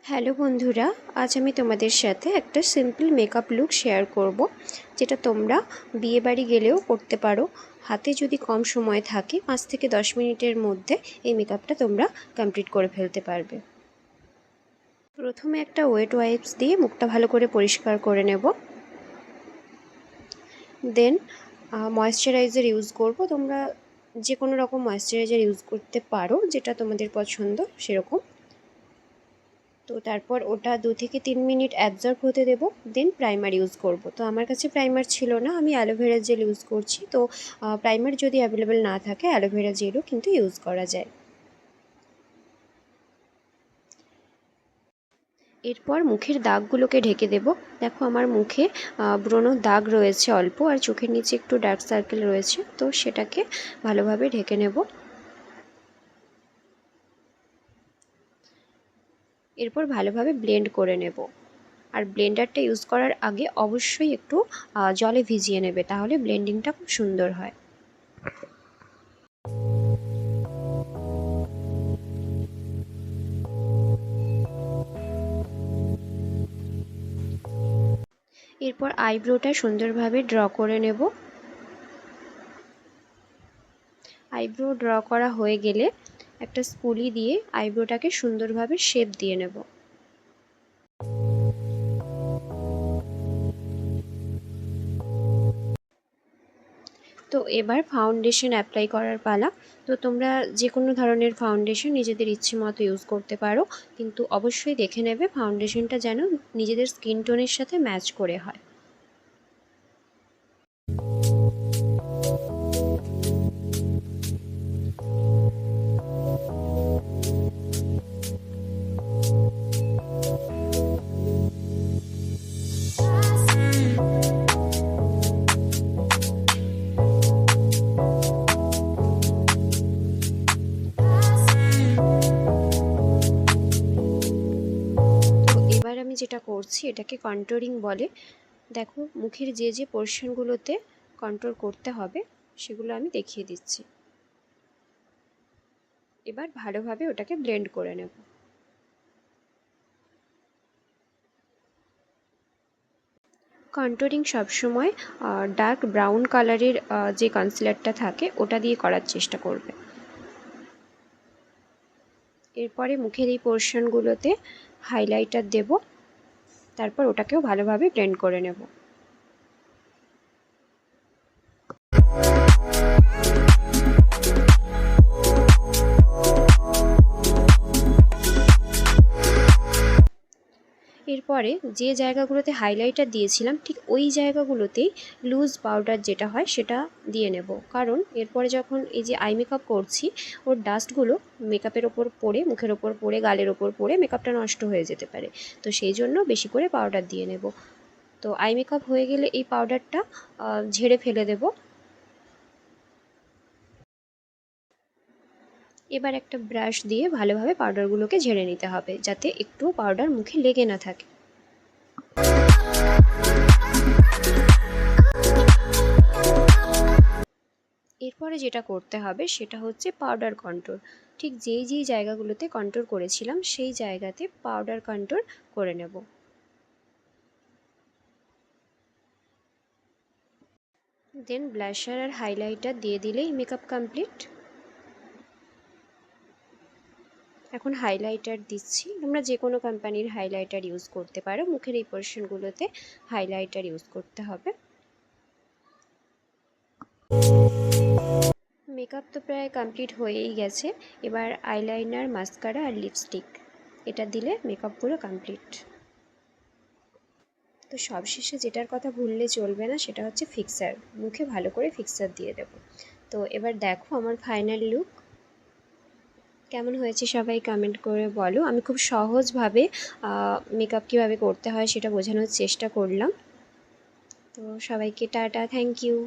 Hello বন্ধুরা, আজ আমি তোমাদের সাথে একটা সিম্পল মেকআপ লুক শেয়ার করব, যেটা তোমরা বিয়েবাড়ি গেলেও করতে পারো। হাতে যদি কম সময় থাকে 5 থেকে 10 মিনিটের মধ্যে এই মেকআপটা তোমরা কমপ্লিট করে ফেলতে পারবে। প্রথমে একটা ওয়েট ওয়াইপস দিয়ে মুখটা ভালো করে পরিষ্কার করে নেব। দেন ময়েশ্চারাইজার ইউজ করব। তোমরা যে কোনো রকম ময়েশ্চারাইজার ইউজ করতে পারো, যেটা তোমাদের পছন্দ সেরকম। তো তারপর ওটা 2 থেকে 3 মিনিট অ্যাবজর্ব হতে দেবো। দেন প্রাইমার ইউজ করব। তো আমার কাছে প্রাইমার ছিল না, আমি অ্যালোভেরা জেল ইউজ করছি। তো প্রাইমার যদি অ্যাভেলেবেল না থাকে অ্যালোভেরা জেলও কিন্তু ইউজ করা যায়। এরপর মুখের দাগগুলোকে ঢেকে দেব। দেখো আমার মুখে ব্রণর দাগ রয়েছে অল্প, আর চোখের নিচে একটু ডার্ক সার্কেল রয়েছে, তো সেটাকে ভালোভাবে ঢেকে নেব। এরপর ভালোভাবে ব্লেন্ড করে নেব। আর ব্লেন্ডারটা ইউজ করার আগে অবশ্যই একটু জলে ভিজিয়ে নেবে, তাহলে ব্লেন্ডিংটা খুব সুন্দর হয়। এরপর আইব্রোটা সুন্দরভাবে ড্র করে নেব। আইব্রো ড্র করা হয়ে গেলে একটা স্পুলি দিয়ে আইব্রোটাকে সুন্দরভাবে শেপ দিয়ে নেব। তো এবার ফাউন্ডেশন অ্যাপ্লাই করার পালা। তো তোমরা যে কোনো ধরনের ফাউন্ডেশন নিজেদের ইচ্ছে মতো ইউজ করতে পারো, কিন্তু অবশ্যই দেখে নেবে ফাউন্ডেশনটা যেন নিজেদের স্কিন টোনের সাথে ম্যাচ করে হয়। আমি যেটা করছি এটাকে কন্ট্যুরিং বলে। দেখো মুখের যে যে পোর্শনগুলোতে কন্ট্রোল করতে হবে সেগুলো আমি দেখিয়ে দিচ্ছি। এবার ভালোভাবে ওটাকে ব্লেন্ড করে নেব। কন্ট্যুরিং সবসময় ডার্ক ব্রাউন কালারের যে কনসিলারটা থাকে ওটা দিয়ে করার চেষ্টা করবে। এরপরে মুখের এই পোর্শনগুলোতে হাইলাইটার দেব, তারপর ওটাকেও ভালোভাবে ব্লেন্ড করে নেব। এরপরে যে জায়গাগুলোতে হাইলাইটার দিয়েছিলাম ঠিক ওই জায়গাগুলোতেই লুজ পাউডার যেটা হয় সেটা দিয়ে নেব, কারণ এরপরে যখন এই যে আই মেকআপ করছি ওর ডাস্টগুলো মেকআপের ওপর পড়ে, মুখের ওপর পড়ে, গালের ওপর পড়ে মেকআপটা নষ্ট হয়ে যেতে পারে। তো সেই জন্য বেশি করে পাউডার দিয়ে নেব। তো আই মেকআপ হয়ে গেলে এই পাউডারটা ঝেড়ে ফেলে দেব। এবার একটা ব্রাশ দিয়ে ভালোভাবে পাউডারগুলোকে ঝেড়ে নিতে হবে, যাতে একটু পাউডার মুখে লেগে না থাকে। এরপরে যেটা করতে হবে সেটা হচ্ছে পাউডার কন্ট্যুর। ঠিক যেই যেই জায়গাগুলোতে কন্ট্যুর করেছিলাম সেই জায়গাতে পাউডার কন্ট্যুর করে নেব। দেন ব্লাশার আর হাইলাইটার দিয়ে দিলেই মেকআপ কমপ্লিট। এখন হাইলাইটার দিচ্ছি। তোমরা যে কোনো কোম্পানির হাইলাইটার ইউজ করতে পারো। মুখের এই পোর্শনগুলোতে হাইলাইটার ইউজ করতে হবে। মেকআপ তো প্রায় কমপ্লিট হয়েই গেছে। এবার আইলাইনার, মাস্কারা আর লিপস্টিক এটা দিলে মেকআপ পুরো কমপ্লিট। তো সবশেষে যেটার কথা ভুললে চলবে না সেটা হচ্ছে ফিক্সার। মুখে ভালো করে ফিক্সার দিয়ে দেব। তো এবার দেখো আমার ফাইনাল লুক কেমন হয়েছে, সবাই কমেন্ট করে বলো। আমি খুব সহজভাবে মেকআপ কীভাবে করতে হয় সেটা বোঝানোর চেষ্টা করলাম। তো সবাইকে টাটা, থ্যাংক ইউ।